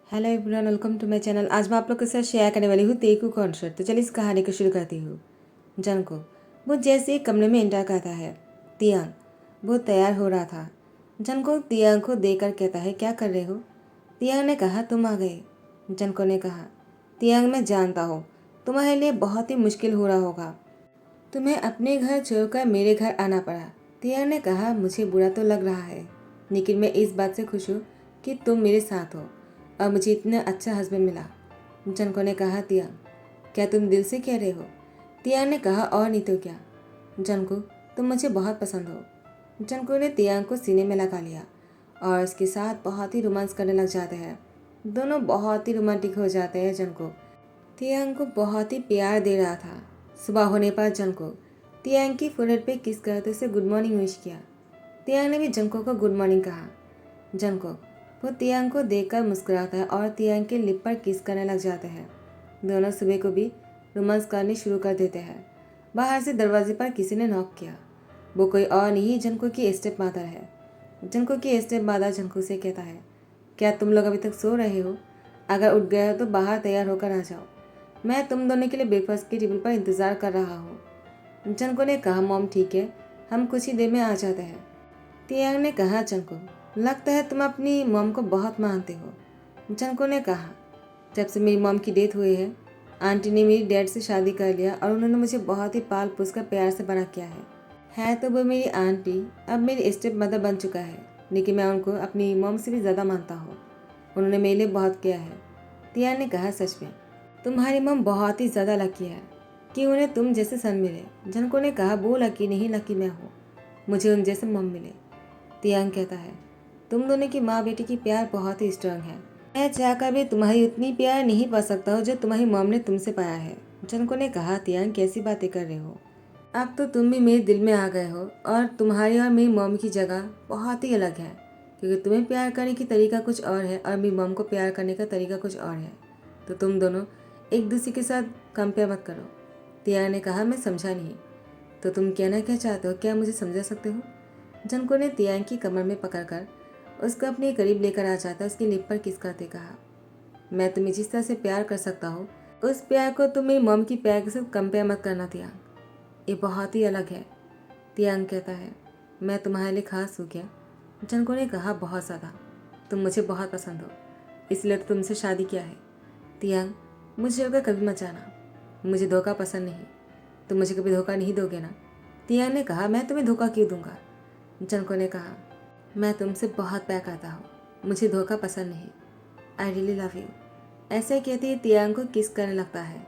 Hello everyone, welcome to my channel. आज मैं आप लोग के साथ शेयर करने वाली हूँ तेकू कॉन्सर्ट। तो चलिए इस कहानी को शुरू करती हूँ। जंको वो जैसे ही कमरे में एंटर करता है, तियांग वो तैयार हो रहा था। जंको तियांग को देखकर कहता है, क्या कर रहे हो? तियांग ने कहा, तुम आ गए। जंको ने कहा, तियांग मैं जानता हूँ तुम्हारे लिए बहुत ही मुश्किल हो रहा होगा, तुम्हें अपने घर छोड़कर मेरे घर आना पड़ा। तियांग ने कहा, मुझे बुरा तो लग रहा है, लेकिन मैं इस बात से खुश हूँ कि तुम मेरे साथ हो और मुझे इतना अच्छा हस्बैंड मिला। जंको ने कहा, तियांग क्या तुम दिल से कह रहे हो? तियांग ने कहा, और नहीं तो क्या। जंको तुम मुझे बहुत पसंद हो। जंको ने तियांग को सीने में लगा लिया और उसके साथ बहुत ही रोमांस करने लग जाते हैं। दोनों बहुत ही रोमांटिक हो जाते हैं। जंको तियांग को बहुत ही प्यार दे रहा था। सुबह होने पर जंको तियांग की फोrehead पे किस करते उसे गुड मॉर्निंग विश किया। तियांग ने भी जंको को गुड मॉर्निंग कहा। जंको वो तियांग को देखकर मुस्कुराता है और तियांग के लिप पर किस करने लग जाते हैं। दोनों सुबह को भी रोमांस करने शुरू कर देते हैं। बाहर से दरवाजे पर किसी ने नॉक किया। वो कोई और नहीं, जंको की स्टेप मदर है। जंको की स्टेप मदर जंको से कहता है, क्या तुम लोग अभी तक सो रहे हो? अगर उठ गए हो तो बाहर तैयार होकर आ जाओ, मैं तुम दोनों के लिए ब्रेकफास्ट की टेबल पर इंतज़ार कर रहा हूँ। जंको ने कहा, मॉम ठीक है, हम कुछ ही देर में आ जाते हैं। तियांग ने कहा, जंको लगता है तुम अपनी मॉम को बहुत मानते हो। जंको ने कहा, जब से मेरी मॉम की डेथ हुई है, आंटी ने मेरी डैड से शादी कर लिया और उन्होंने मुझे बहुत ही पाल पोस कर प्यार से बड़ा किया है तो वो मेरी आंटी अब मेरी स्टेप मदर बन चुका है, लेकिन मैं उनको अपनी मॉम से भी ज़्यादा मानता हूँ। उन्होंने मेरे लिए बहुत किया है। तियांग ने कहा, सच में तुम्हारी मॉम बहुत ही ज़्यादा लकी है कि उन्हें तुम जैसे सन मिले। जंको ने कहा, वो लकी नहीं, लकी मैं हूँ, मुझे उन जैसे मॉम मिले। तियांग कहता है, तुम दोनों की माँ बेटी की प्यार बहुत ही स्ट्रांग है, मैं चाहकर भी तुम्हारी उतनी प्यार नहीं पा सकता हूँ जो तुम्हारी मॉम ने तुमसे पाया है। जंको ने कहा, तियांग कैसी बातें कर रहे हो? अब तो तुम भी मेरे दिल में आ गए हो और तुम्हारी और मेरी मॉम की जगह बहुत ही अलग है, क्योंकि तुम्हें प्यार करने की तरीका कुछ और है और मेरी मॉम को प्यार करने का तरीका कुछ और है। तो तुम दोनों एक दूसरे के साथ कंपेयर मत करो। तियांग ने कहा, मैं समझा नहीं, तो तुम कहना क्या चाहते हो, क्या मुझे समझा सकते हो? जंको ने तियांग की कमर में पकड़कर उसको अपने करीब लेकर आ जाता उसके लिप पर किस करते कहा, मैं तुम्हें जिस तरह से प्यार कर सकता हूँ उस प्यार को तुम मेरी मॉम की प्यार के साथ कंपेयर मत करना तियांग, ये बहुत ही अलग है। तियांग कहता है, मैं तुम्हारे लिए खास हूँ क्या? जंको ने कहा, बहुत ज़्यादा, तुम मुझे बहुत पसंद हो, इसलिए तो तुमसे शादी किया है। तियांग मुझे होकर कभी मत जाना, मुझे धोखा पसंद नहीं, तुम मुझे कभी धोखा नहीं दोगे ना? तियांग ने कहा, मैं तुम्हें धोखा क्यों दूंगा? जंको ने कहा, मैं तुमसे बहुत प्यार करता हूँ, मुझे धोखा पसंद नहीं, आई रियली लव यू। ऐसे कहते ही तियांग को किस करने लगता है।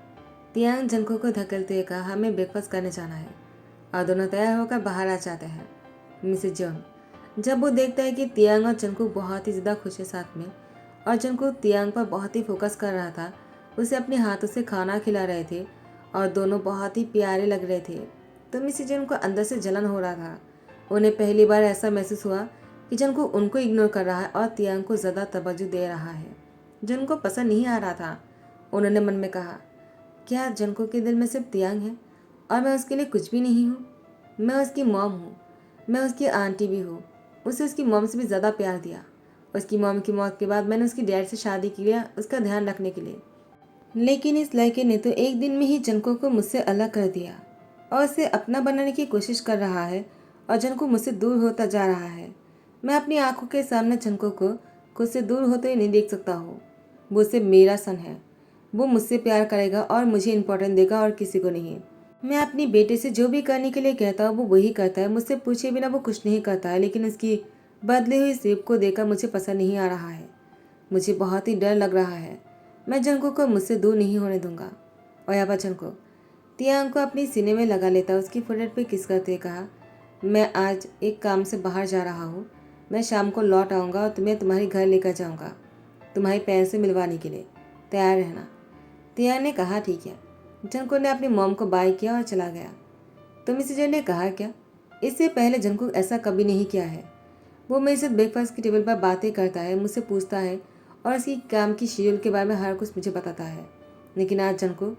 तियांग जंको को धकेलते हुए कहा, हमें ब्रेकफास्ट करने जाना है, और दोनों तैयार होकर बाहर आ जाते हैं। मिसेज जोंग जब वो देखता है कि तियांग और जंको बहुत ही ज़्यादा खुश है साथ में, और जंको तियांग पर बहुत ही फोकस कर रहा था, उसे अपने हाथों से खाना खिला रहे थे और दोनों बहुत ही प्यारे लग रहे थे, तो मिसेज जोंग को अंदर से जलन हो रहा था। उन्हें पहली बार ऐसा महसूस हुआ कि जंको उनको इग्नोर कर रहा है और तियांग को ज़्यादा तवज्जो दे रहा है, जो उनको पसंद नहीं आ रहा था। उन्होंने मन में कहा, क्या जंको के दिल में सिर्फ तियांग है और मैं उसके लिए कुछ भी नहीं हूँ? मैं उसकी मॉम हूँ, मैं उसकी आंटी भी हूँ, उसे उसकी मॉम से भी ज़्यादा प्यार दिया। उसकी मॉम की मौत के बाद मैंने उसकी डैड से शादी की लिया उसका ध्यान रखने के लिए, लेकिन इस लड़के ने तो एक दिन में ही जंको को मुझसे अलग कर दिया और उसे अपना बनाने की कोशिश कर रहा है और जंको मुझसे दूर होता जा रहा है। मैं अपनी आंखों के सामने जंको को खुद से दूर होते हुए नहीं देख सकता हूँ। वो सिर्फ मेरा सन है, वो मुझसे प्यार करेगा और मुझे इम्पोर्टेंट देगा और किसी को नहीं। मैं अपनी बेटे से जो भी करने के लिए कहता हूँ वो वही करता है, मुझसे पूछे बिना वो कुछ नहीं करता है, लेकिन उसकी बदली हुई सेब को देखकर मुझे पसंद नहीं आ रहा है। मुझे बहुत ही डर लग रहा है, मैं जंको को मुझसे दूर नहीं होने दूंगा। और यहाँ पर जंको तियांग को अपनी सीने में लगा लेता, उसकी फोrehead पे किस करते कहा, मैं आज एक काम से बाहर जा रहा हूँ, मैं शाम को लौट आऊँगा और तुम्हें तुम्हारे घर लेकर जाऊँगा, तुम्हारी पैर से मिलवाने के लिए, तैयार रहना। तियांग ने कहा, ठीक है। जंको ने अपनी मॉम को बाय किया और चला गया। तो मिसेज ने कहा, क्या इससे पहले जंको ऐसा कभी नहीं किया है? वो मेरे साथ ब्रेकफास्ट की टेबल पर बातें करता है, मुझसे पूछता है और उसकी काम की शेड्यूल के बारे में हर कुछ मुझे बताता है, लेकिन आज जंको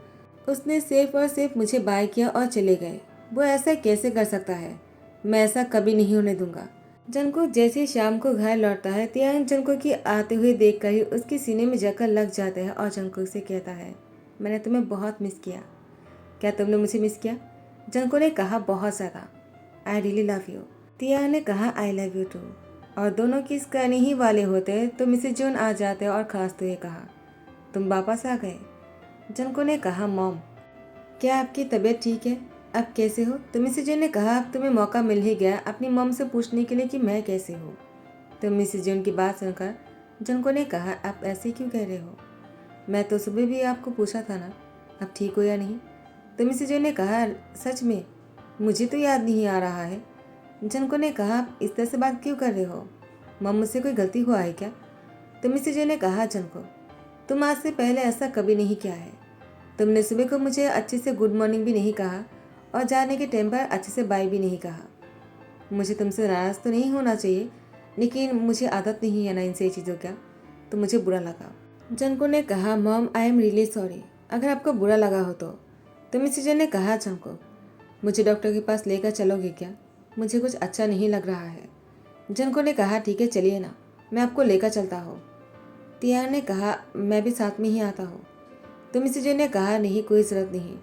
उसने सिर्फ और सिर्फ मुझे बाय किया और चले गए। वो ऐसा कैसे कर सकता है? मैं ऐसा कभी नहीं होने दूंगा। जनको जैसे ही शाम को घर लौटता है, तियांग जनको की आते हुए देखकर ही उसके सीने में जकड़ लग जाता है और जनको से कहता है, मैंने तुम्हें बहुत मिस किया। क्या तुमने मुझे मिस किया? जनको ने कहा, बहुत ज़्यादा। I really love you. Tiang ने कहा, आई लव यू टू। और दोनों किस करने ही वाले होते तो मिसेज जून आ जाते और खांसते हुए कहा, तुम वापस आ गए? जनको ने कहा, मॉम क्या आपकी तबीयत ठीक है? अब कैसे हो? तो मिसेज जून ने कहा, अब तुम्हें मौका मिल ही गया अपनी मॉम से पूछने के लिए कि मैं कैसे हूँ। तो मिसेज जून की बात सुनकर जनको ने कहा, आप ऐसे क्यों कह रहे हो? मैं तो सुबह भी आपको पूछा था ना, अब ठीक हो या नहीं? तो मिसेज जून ने कहा, सच में मुझे तो याद नहीं आ रहा है। जनको ने कहा, आप इस तरह से बात क्यों कर रहे हो? मॉम मुझसे कोई गलती हुआ है क्या? तो मिसेज जून ने कहा, जनको तुम आज से पहले ऐसा कभी नहीं किया है। तुमने सुबह को मुझे अच्छे से गुड मॉर्निंग भी नहीं कहा और जाने के टाइम पर अच्छे से बाय भी नहीं कहा। मुझे तुमसे नाराज़ तो नहीं होना चाहिए, लेकिन मुझे आदत नहीं है ना इन सही चीज़ों का, तो मुझे बुरा लगा। जनको ने कहा, mom I am really sorry, अगर आपको बुरा लगा हो तो मिसेज ने कहा, जनको मुझे डॉक्टर के पास लेकर चलोगे क्या? मुझे कुछ अच्छा नहीं लग रहा है। जनको ने कहा, ठीक है चलिए ना, मैं आपको लेकर चलता हूँ। तियान ने कहा, मैं भी साथ में ही आता हूँ। तो मिसेज ने कहा, नहीं कोई ज़रूरत नहीं।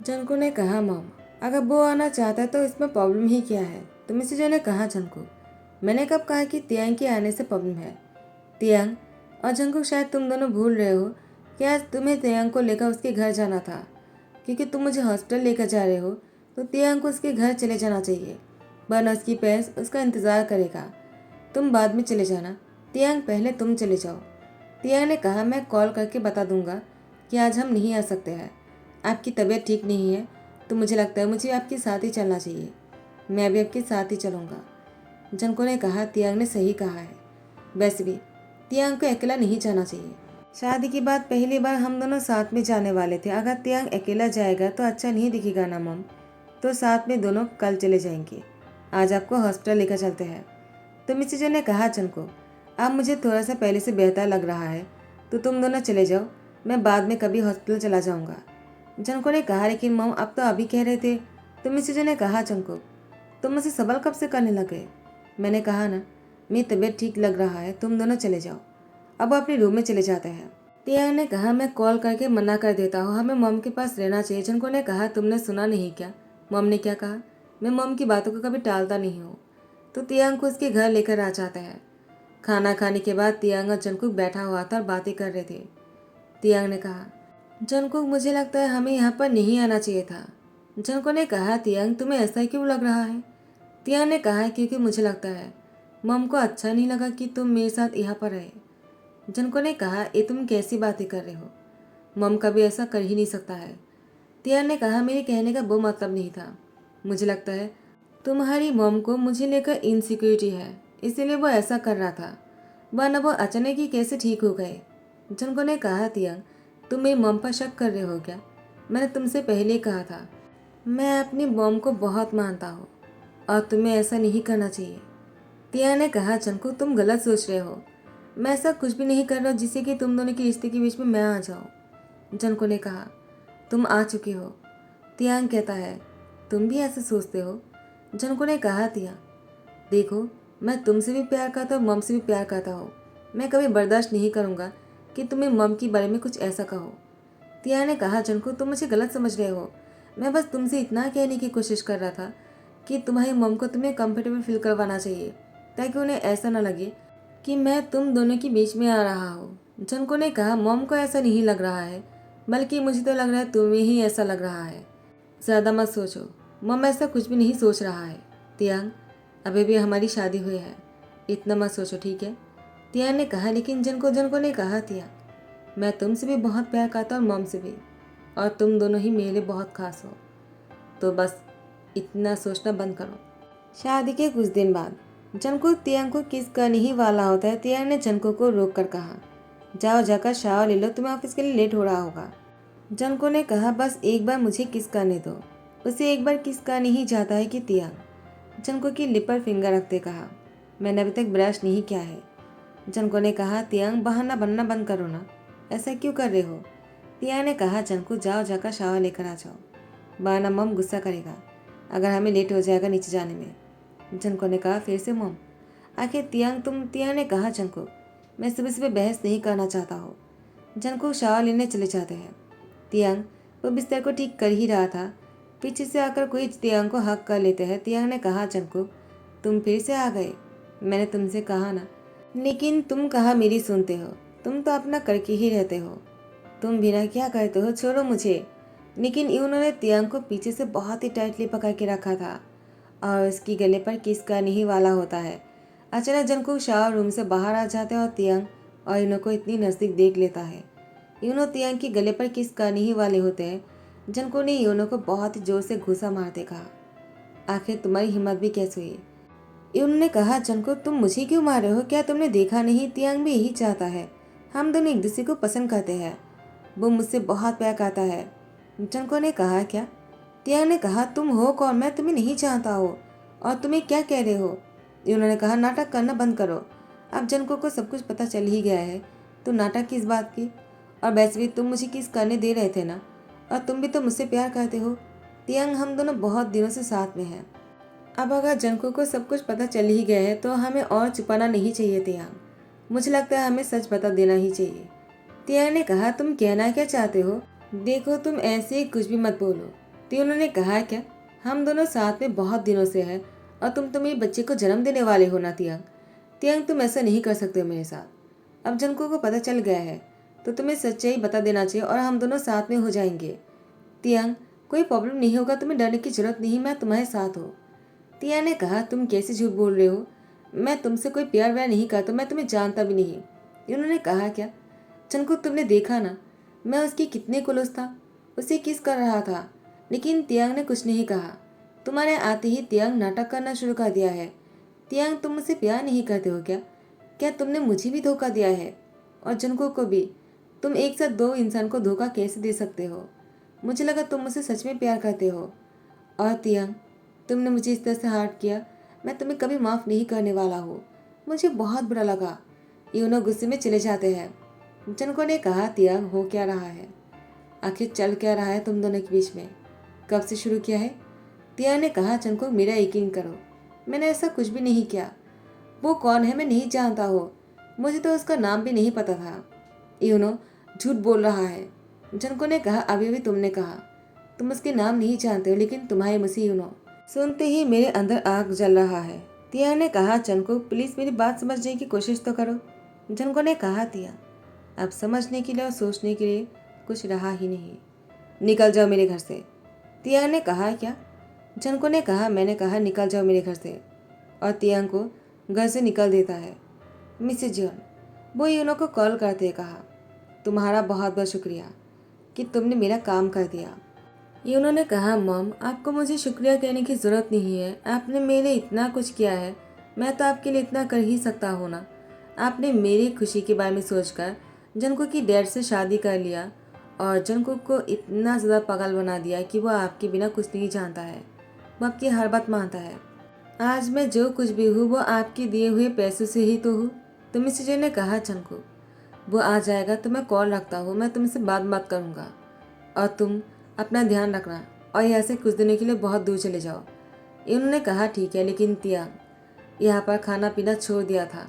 जनको ने कहा, मॉम अगर वो आना चाहता है तो इसमें प्रॉब्लम ही क्या है? तो मिसेज ने कहा, जनको मैंने कब कहा कि तियांग के आने से प्रॉब्लम है? तियांग और जंकुक शायद तुम दोनों भूल रहे हो कि आज तुम्हें तियांग को लेकर उसके घर जाना था। क्योंकि तुम मुझे हॉस्पिटल लेकर जा रहे हो तो तियांग को उसके घर चले जाना चाहिए, वरना उसकी पेरेंट्स उसका इंतज़ार करेगा। तुम बाद में चले जाना, तियांग पहले तुम चले जाओ। तियांग ने कहा, मैं कॉल करके बता दूंगा कि आज हम नहीं आ सकते हैं, आपकी तबीयत ठीक नहीं है, तो मुझे लगता है मुझे आपके साथ ही चलना चाहिए। मैं भी आपके साथ ही चलूँगा। जनको ने कहा, तियांग ने सही कहा है, वैसे भी तियांग को अकेला नहीं जाना चाहिए। शादी के बाद पहली बार हम दोनों साथ में जाने वाले थे, अगर तियांग अकेला जाएगा तो अच्छा नहीं दिखेगा ना मम, तो साथ में दोनों कल चले जाएंगे। आज आपको हॉस्पिटल लेकर चलते हैं। तो मिसेज ने कहा, जनको अब मुझे थोड़ा सा पहले से बेहतर लग रहा है, तो तुम दोनों चले जाओ, मैं बाद में कभी हॉस्पिटल चला जाऊँगा। जनको ने कहा, लेकिन मम आप तो अभी कह रहे थे। तो मिसेज ने कहा, जनको तुम मुझसे सवाल कब से करने लगे? मैंने कहा ना, मेरी तबीयत ठीक लग रहा है, तुम दोनों चले जाओ। अब वो अपने रूम में चले जाते हैं। टिया ने कहा, मैं कॉल करके मना कर देता हूँ, हमें मॉम के पास रहना चाहिए। जनको ने कहा, तुमने सुना नहीं क्या मॉम ने क्या कहा? मैं मॉम की बातों को कभी टालता नहीं हूँ। तो तियांग को उसके घर लेकर आ जाता है। खाना खाने के बाद तियांग और जंकुक बैठा हुआ था और बातें कर रहे थे। तियांग ने कहा, जंकुक मुझे लगता है हमें यहाँ पर नहीं आना चाहिए था। जंकुक ने कहा, तियांग तुम्हें ऐसा क्यों लग रहा है? तियांग ने कहा, क्योंकि मुझे लगता है मॉम को अच्छा नहीं लगा कि तुम मेरे साथ यहाँ पर रहे। जनको ने कहा, ये तुम कैसी बातें कर रहे हो? मॉम कभी ऐसा कर ही नहीं सकता है। तियान ने कहा, मेरे कहने का वो मतलब नहीं था। मुझे लगता है तुम्हारी मॉम को मुझे लेकर इनसिक्योरिटी है, इसीलिए वो ऐसा कर रहा था, वरना वो अचानक ही कैसे ठीक हो गए। जनको ने कहा, तियांग तुम मेरी मॉम पर शक कर रहे हो क्या? मैंने तुमसे पहले ही कहा था, मैं अपनी मॉम को बहुत मानता हूँ और तुम्हें ऐसा नहीं करना चाहिए। तिया ने कहा, जनको तुम गलत सोच रहे हो, मैं ऐसा कुछ भी नहीं कर रहा जिससे कि तुम दोनों के रिश्ते के बीच में मैं आ जाऊँ। जनको ने कहा, तुम आ चुके हो। तियांग कहता है, तुम भी ऐसे सोचते हो? जनको ने कहा, तिया देखो, मैं तुमसे भी प्यार करता हूँ, मम से भी प्यार करता हूँ। मैं कभी बर्दाश्त नहीं करूँगा कि तुम्हें मम के बारे में कुछ ऐसा कहो। तिया ने कहा, जनको तुम मुझे गलत समझ रहे हो, मैं बस तुमसे इतना कहने की कोशिश कर रहा था कि तुम्हारी मम को तुम्हें कंफर्टेबल फील करवाना चाहिए, ताकि उन्हें ऐसा ना लगे कि मैं तुम दोनों के बीच में आ रहा हूँ। जनको ने कहा, मॉम को ऐसा नहीं लग रहा है, बल्कि मुझे तो लग रहा है तुम्हें ही ऐसा लग रहा है। ज़्यादा मत सोचो, मॉम ऐसा कुछ भी नहीं सोच रहा है। तियांग अभी भी हमारी शादी हुई है, इतना मत सोचो, ठीक है? तियांग ने कहा, लेकिन जनको ने कहा, तियांग मैं तुमसे भी बहुत प्यार करता हूँ और मॉम से भी, और तुम दोनों ही मेरे लिए बहुत खास हो, तो बस इतना सोचना बंद करो। शादी के कुछ दिन बाद जनको तियांग को किस करने ही वाला होता है। तियांग ने जनको को रोक कर कहा, जाओ जाकर शावर ले लो, तुम्हें ऑफिस के लिए लेट हो रहा होगा। जनको ने कहा, बस एक बार मुझे किस करने दो। उसे एक बार किस करने ही जाता है कि तियांग जनको की लिप पर फिंगर रखते कहा, मैंने अभी तक ब्रश नहीं किया है। जनको ने कहा, तियांग बहाना बनना बंद करो ना, ऐसा क्यों कर रहे हो? तियांग ने कहा, जनको जाओ जाकर शावर लेकर आ जाओ, बहाना मम गुस्सा करेगा अगर हमें लेट हो जाएगा नीचे जाने में। जनको ने कहा, फिर से मॉम, आखिर तियांग ने कहा जंकुक, मैं सुबह सुबह बहस नहीं करना चाहता हूँ। जंकुक शावर लेने चले जाते हैं। तियांग वो बिस्तर को ठीक कर ही रहा था, पीछे से आकर कोई तियांग को हक कर लेते हैं। तियांग ने कहा जंकुक, तुम फिर से आ गए। मैंने तुमसे कहा ना, लेकिन तुम कहा मेरी सुनते हो। तुम तो अपना करके ही रहते हो। तुम बिना क्या करते हो, छोड़ो मुझे। लेकिन उन्होंने तियांग को पीछे से बहुत ही टाइटली पकड़ के रखा था और उसकी गले पर किस करने ही वाला होता है। अचानक जंकुक शावर रूम से बाहर आ जाते हैं और तियांग और यूनो को इतनी नज़दीक देख लेता है। यूनो तियांग की गले पर किस करने ही वाले होते हैं। जंकुक ने यूनो को बहुत ही जोर से घूसा मारते कहा, आखिर तुम्हारी हिम्मत भी कैसे हुई? उन्होंने कहा, जंकुक तुम मुझे क्यों मार रहे हो? क्या तुमने देखा नहीं, तियांग भी यही चाहता है। हम दोनों एक दूसरे को पसंद करते हैं। वो मुझसे बहुत प्यार करता है। जंकुक ने कहा, क्या? तियांग ने कहा, तुम हो कौन? मैं तुम्हें नहीं चाहता हो और तुम्हें क्या कह रहे हो? उन्होंने कहा, नाटक करना बंद करो। अब जंकुक को सब कुछ पता चल ही गया है, तो नाटक किस बात की? और वैसे भी तुम मुझे किस करने दे रहे थे ना, और तुम भी तो मुझसे प्यार करते हो। तियांग, हम दोनों बहुत दिनों से साथ में हैं। अब अगर जंकुक को सब कुछ पता चल ही गया है तो हमें और छुपाना नहीं चाहिए तियांग। मुझे लगता है हमें सच बता देना ही चाहिए। तियांग ने कहा, तुम कहना क्या चाहते हो? देखो तुम ऐसे ही कुछ भी मत बोलो। तियांग ने कहा, क्या हम दोनों साथ में बहुत दिनों से हैं और तुम मेरे बच्चे को जन्म देने वाले हो ना तियांग? तियांग तुम ऐसा नहीं कर सकते हो मेरे साथ। अब जंकुक को पता चल गया है तो तुम्हें सच्चाई बता देना चाहिए और हम दोनों साथ में हो जाएंगे। तियांग, कोई प्रॉब्लम नहीं होगा, तुम्हें डरने की जरूरत नहीं, मैं तुम्हारे साथ हूँ। तियांग ने कहा, तुम कैसे झूठ बोल रहे हो? मैं तुमसे कोई प्यार व्यार नहीं करता, मैं तुम्हें जानता भी नहीं। उन्होंने कहा, क्या जंकुक तुमने देखा ना, मैं उसकी कितने क्लोज था, उसे किस कर रहा था। लेकिन तियांग ने कुछ नहीं कहा। तुम्हारे आते ही तियांग नाटक करना शुरू कर दिया है। तियांग, तुम मुझसे प्यार नहीं करते हो क्या? क्या तुमने मुझे भी धोखा दिया है और जंकुक को भी? तुम एक साथ दो इंसान को धोखा कैसे दे सकते हो? मुझे लगा तुम मुझसे सच में प्यार करते हो। और तियांग, तुमने मुझे इस तरह से हर्ट किया, मैं तुम्हें कभी माफ़ नहीं करने वाला हूँ। मुझे बहुत बुरा लगा। यूनो गुस्से में चले जाते हैं। जंकुक ने कहा, तियांग हो क्या रहा है? आखिर चल क्या रहा है तुम दोनों के बीच में? कब से शुरू किया है? तियांग ने कहा, जंकुक मेरा यकीन करो, मैंने ऐसा कुछ भी नहीं किया। वो कौन है मैं नहीं जानता हो, मुझे तो उसका नाम भी नहीं पता था। यूनो झूठ बोल रहा है। जंकुक ने कहा, अभी अभी तुमने कहा तुम उसके नाम नहीं जानते हो, लेकिन तुम्हारे मुझसे यूनो सुनते ही मेरे अंदर आग जल रहा है। तियांग ने कहा, जंकुक प्लीज मेरी बात समझने की कोशिश तो करो। जंकुक ने कहा, तियांग अब समझने के लिए और सोचने के लिए कुछ रहा ही नहीं, निकल जाओ मेरे घर से। तियांग ने कहा, क्या? जंकुक ने कहा, मैंने कहा निकल जाओ मेरे घर से। और तियांग को घर से निकल देता है। मिसेज जियोन वो यूनो को कॉल करते कहा, तुम्हारा बहुत बहुत शुक्रिया कि तुमने मेरा काम कर दिया। यूनो ने कहा, मॉम आपको मुझे शुक्रिया कहने की ज़रूरत नहीं है, आपने मेरे लिए इतना कुछ किया है, मैं तो आपके लिए इतना कर ही सकता हूँ ना। आपने मेरी खुशी के बारे में सोचकर जंकुक की डैड से शादी कर लिया और जंकुक को इतना ज़्यादा पागल बना दिया कि वो आपके बिना कुछ नहीं जानता है, वो आपकी हर बात मानता है। आज मैं जो कुछ भी हूँ वो आपके दिए हुए पैसों से ही तो हूँ। तो मिसेज जे ने कहा, जंकुक वो आ जाएगा तो मैं कॉल रखता हूँ, मैं तुमसे बात करूँगा और तुम अपना ध्यान रखना और यहाँ से कुछ दिनों के लिए बहुत दूर चले जाओ। इन्होंने कहा, ठीक है, लेकिन तियांग यहाँ पर खाना पीना छोड़ दिया था।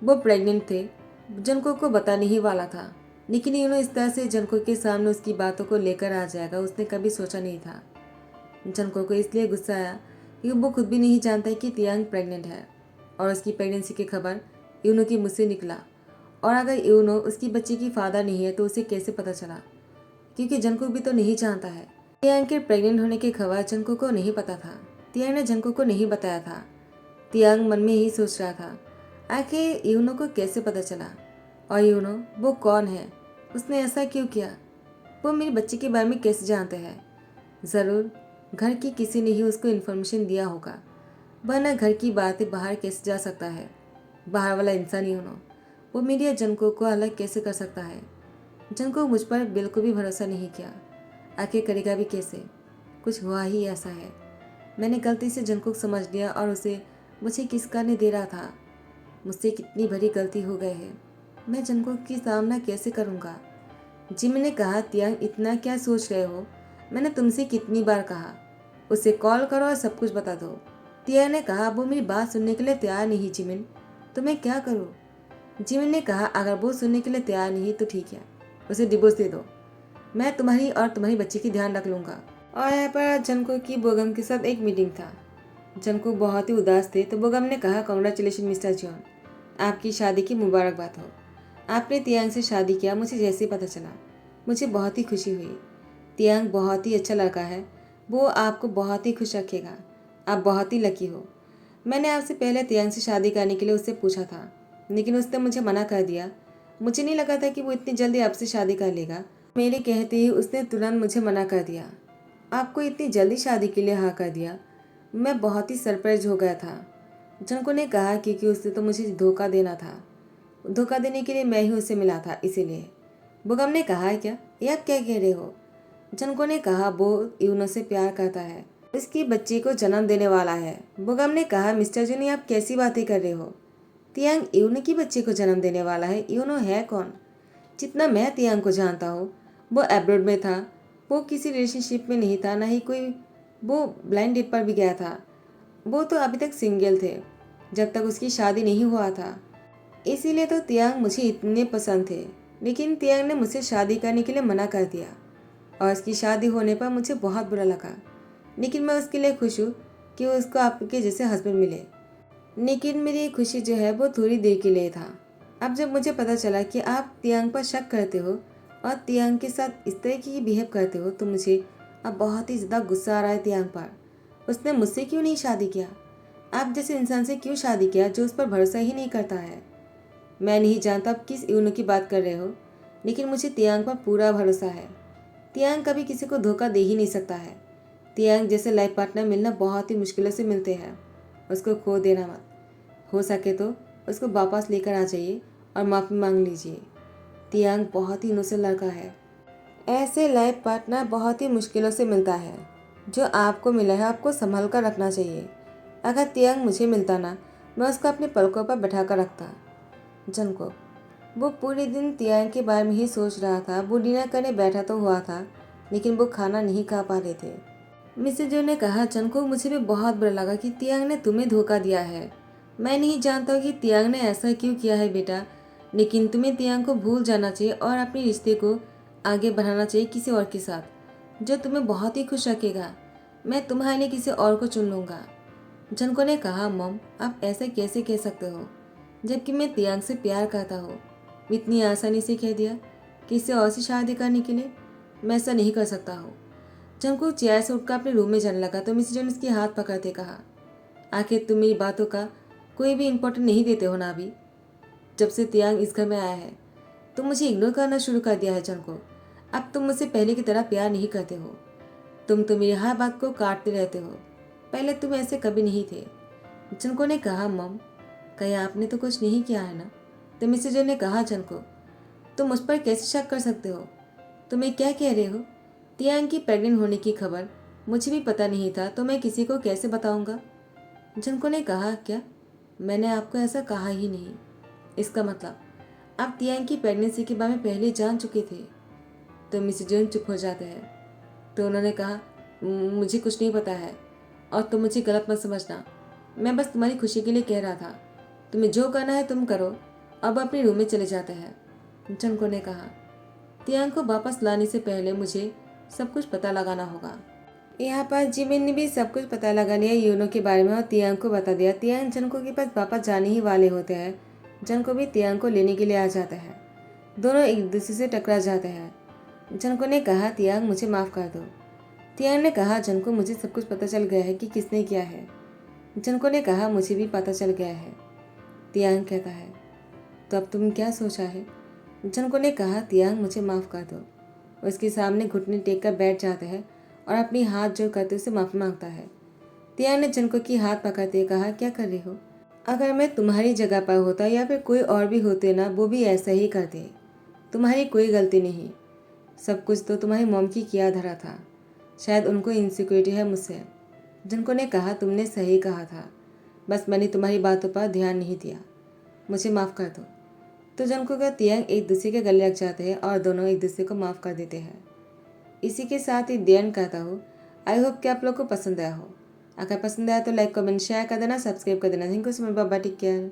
वो प्रेग्नेंट थे, जंकुक को बताने ही वाला था, लेकिन इन्होंने इस तरह से जंकुक के सामने उसकी बातों को लेकर आ जाएगा उसने कभी सोचा नहीं था। जंकुक को इसलिए गुस्सा आया कि वो खुद भी नहीं जानता कि तियांग प्रेग्नेंट है और उसकी प्रेगनेंसी की खबर यूनो की मुझसे निकला। और अगर यूनो उसकी बच्ची की फादर नहीं है तो उसे कैसे पता चला, क्योंकि जंकुक भी तो नहीं जानता है। तियांग के प्रेग्नेंट होने की खबर जंकुक को नहीं पता था। तियांग ने जंकुक को नहीं बताया था। तियांग मन में ही सोच रहा था, आखिर यूनो को कैसे पता चला और यूनो वो कौन है, उसने ऐसा क्यों किया, वो मेरी बच्ची के बारे में कैसे जानते हैं। ज़रूर घर की किसी ने ही उसको इन्फॉर्मेशन दिया होगा, वरना घर की बातें बाहर कैसे जा सकता है। बाहर वाला इंसान यूनो वो मेरी या जंकुक को अलग कैसे कर सकता है। जंकुक मुझ पर बिल्कुल भी भरोसा नहीं किया, आखिर करेगा भी कैसे। कुछ हुआ ही ऐसा है, मैंने गलती से जंकुक समझ लिया और उसे मुझे किस करने दे रहा था। मुझसे कितनी बड़ी गलती हो गई है, मैं जंकुक की सामना कैसे करूँगा। जिम ने कहा, तियांग इतना क्या सोच रहे हो, मैंने तुमसे कितनी बार कहा उसे कॉल करो और सब कुछ बता दो। तियांग ने कहा, वो मेरी बात सुनने के लिए तैयार नहीं जिमिन, तो मैं क्या करूँ? जिमिन ने कहा, अगर वो सुनने के लिए तैयार नहीं तो ठीक है, उसे डिवोर्स दे दो। मैं तुम्हारी और तुम्हारी बच्ची की ध्यान रख लूँगा। और यहाँ पर जनको की बोगम के साथ एक मीटिंग था। जनको बहुत ही उदास थे तो बोगम ने कहा, कॉन्ग्रेचुलेशन मिस्टर जॉन, आपकी शादी की मुबारकबाद हो। आपने तियांग से शादी किया, मुझे जैसे ही पता चला मुझे बहुत ही खुशी हुई। तियांग बहुत ही अच्छा लड़का है, वो आपको बहुत ही खुश रखेगा। आप बहुत ही लकी हो। मैंने आपसे पहले तियांग से शादी करने के लिए उससे पूछा था, लेकिन उसने मुझे मना कर दिया। मुझे नहीं लगा था कि वो इतनी जल्दी आपसे शादी कर लेगा। मेरे कहते ही उसने तुरंत मुझे मना कर दिया। आपको इतनी जल्दी शादी के लिए हाँ कर दिया। मैं बहुत ही सरप्राइज हो गया था। जनको ने कहा, क्योंकि उसने तो मुझे धोखा देना था। धोखा देने के लिए मैं ही उससे मिला था, इसीलिए। बुगम ने कहा, क्या ये आप क्या कह रहे हो? जनको ने कहा, वो यूनो से प्यार करता है, इसकी बच्ची को जन्म देने वाला है। बुगम ने कहा, मिस्टर जुनी आप कैसी बातें कर रहे हो? तियांग यूनो की बच्ची को जन्म देने वाला है? यूनो है कौन? जितना मैं तियांग को जानता हूँ, वो एब्रोड में था, वो किसी रिलेशनशिप में नहीं था, ना ही कोई वो ब्लाइंड डेट पर भी गया था। वो तो अभी तक सिंगल थे जब तक उसकी शादी नहीं हुआ था। इसीलिए तो तियांग मुझे इतने पसंद थे। लेकिन तियांग ने मुझसे शादी करने के लिए मना कर दिया और उसकी शादी होने पर मुझे बहुत बुरा लगा। लेकिन मैं उसके लिए खुश हूँ कि उसको आपके जैसे हस्बैंड मिले। लेकिन मेरी खुशी जो है वो थोड़ी देर के लिए था। अब जब मुझे पता चला कि आप तियांग पर शक करते हो और तियांग के साथ इस तरह की बिहेव करते हो, तो मुझे अब बहुत ही ज़्यादा गुस्सा आ रहा है तियांग पर। उसने मुझसे क्यों नहीं शादी किया? आप जैसे इंसान से क्यों शादी किया जो उस पर भरोसा ही नहीं करता है? मैं नहीं जानता आप किस यूनो की बात कर रहे हो, लेकिन मुझे तियांग पर पूरा भरोसा है। तियांग कभी किसी को धोखा दे ही नहीं सकता है। तियांग जैसे लाइफ पार्टनर मिलना बहुत ही मुश्किलों से मिलते हैं। उसको खो देना मत। हो सके तो उसको वापस लेकर आ जाइए और माफ़ी मांग लीजिए। तियांग बहुत ही इनोसेंट लड़का है। ऐसे लाइफ पार्टनर बहुत ही मुश्किलों से मिलता है। जो आपको मिला है आपको संभाल कर रखना चाहिए। अगर तियांग मुझे मिलता ना, मैं उसको अपने पलकों पर बैठा कर रखता। जनको, वो पूरे दिन तियांग के बारे में ही सोच रहा था। वो डिनर करने बैठा तो हुआ था, लेकिन वो खाना नहीं खा पा रहे थे। मिसेज जो ने कहा, जनको मुझे भी बहुत बुरा लगा कि तियांग ने तुम्हें धोखा दिया है। मैं नहीं जानता कि तियांग ने ऐसा क्यों किया है बेटा, लेकिन तुम्हें तियांग को भूल जाना चाहिए और अपने रिश्ते को आगे बढ़ाना चाहिए किसी और के साथ जो तुम्हें बहुत ही खुश रखेगा। मैं तुम्हारे लिए किसी और को चुन लूँगा। जनको ने कहा, मॉम आप ऐसे कैसे कह सकते हो, जबकि मैं तियांग से प्यार करता हूँ। इतनी आसानी से कह दिया किसी और से शादी करने के लिए? मैं ऐसा नहीं कर सकता हूँ। जंको चेयर से उठकर अपने रूम में जाने लगा तो मिस जन उसके हाथ पकड़ते कहा, आखिर तुम मेरी बातों का कोई भी इम्पोर्टेंट नहीं देते हो ना अभी? जब से तियांग इस घर में आया है तुम मुझे इग्नोर करना शुरू कर दिया है जंको। अब तुम मुझसे पहले की तरह प्यार नहीं करते हो। तुम तो मेरी हर बात को काटते रहते हो। पहले तुम ऐसे कभी नहीं थे। जंको ने कहा, मम कहीं आपने तो कुछ नहीं किया है ना? तो मिसेज ने कहा, जंको तुम मुझ पर कैसे शक कर सकते हो? तुम्हें क्या कह रहे हो? तियांग की प्रेग्नेंट होने की खबर मुझे भी पता नहीं था, तो मैं किसी को कैसे बताऊंगा? जंको ने कहा, क्या मैंने आपको ऐसा कहा ही नहीं। इसका मतलब आप तियांग की प्रेगनेंसी के बारे में पहले जान चुके थे। तो मिसेज जन चुप हो जाते हैं। तो उन्होंने कहा, मुझे कुछ नहीं पता है और तुम मुझे गलत मत समझना। मैं बस तुम्हारी खुशी के लिए कह रहा था। तुम्हें जो करना है तुम करो। अब अपने रूम में चले जाते हैं। जंको ने कहा, तियांग को वापस लाने से पहले मुझे सब कुछ पता लगाना होगा। यहाँ पर जिमिन ने भी सब कुछ पता लगा लिया यूनो के बारे में और तियांग को बता दिया। तियांग जनको के पास वापस जाने ही वाले होते हैं। जनको भी तियांग को लेने के लिए आ जाता है। दोनों एक दूसरे से टकरा जाते हैं। जनको ने कहा, तियांग मुझे माफ़ कर दो। तियांग ने कहा, जनको मुझे सब कुछ पता चल गया है कि किसने किया है। जनको ने कहा, मुझे भी पता चल गया है। तियांग कहता है, तो अब तुम क्या सोचा है? जनको ने कहा, तियांग मुझे माफ़ कर दो। उसके सामने घुटने टेक कर बैठ जाते हैं और अपनी हाथ जोड़ करते उसे माफ़ी मांगता है। तियांग ने जनको की हाथ पकड़ते कहा, क्या कर रही हो? अगर मैं तुम्हारी जगह पर होता या फिर कोई और भी होते ना, वो भी ऐसा ही करते। तुम्हारी कोई गलती नहीं। सब कुछ तो तुम्हारी मॉम की किया धरा था। शायद उनको इनसिक्योरिटी है मुझसे। जनको ने कहा, तुमने सही कहा था, बस मैंने तुम्हारी बातों पर ध्यान नहीं दिया। मुझे माफ़ कर दो। तो जनको का तियांग एक दूसरे के गले लग जाते हैं और दोनों एक दूसरे को माफ़ कर देते हैं। इसी के साथ ही ध्यान करता हूँ। आई होप कि आप लोग को पसंद आया हो। अगर पसंद आया तो लाइक कमेंट शेयर कर देना, सब्सक्राइब कर देना। Thank you so much, bye bye, take care.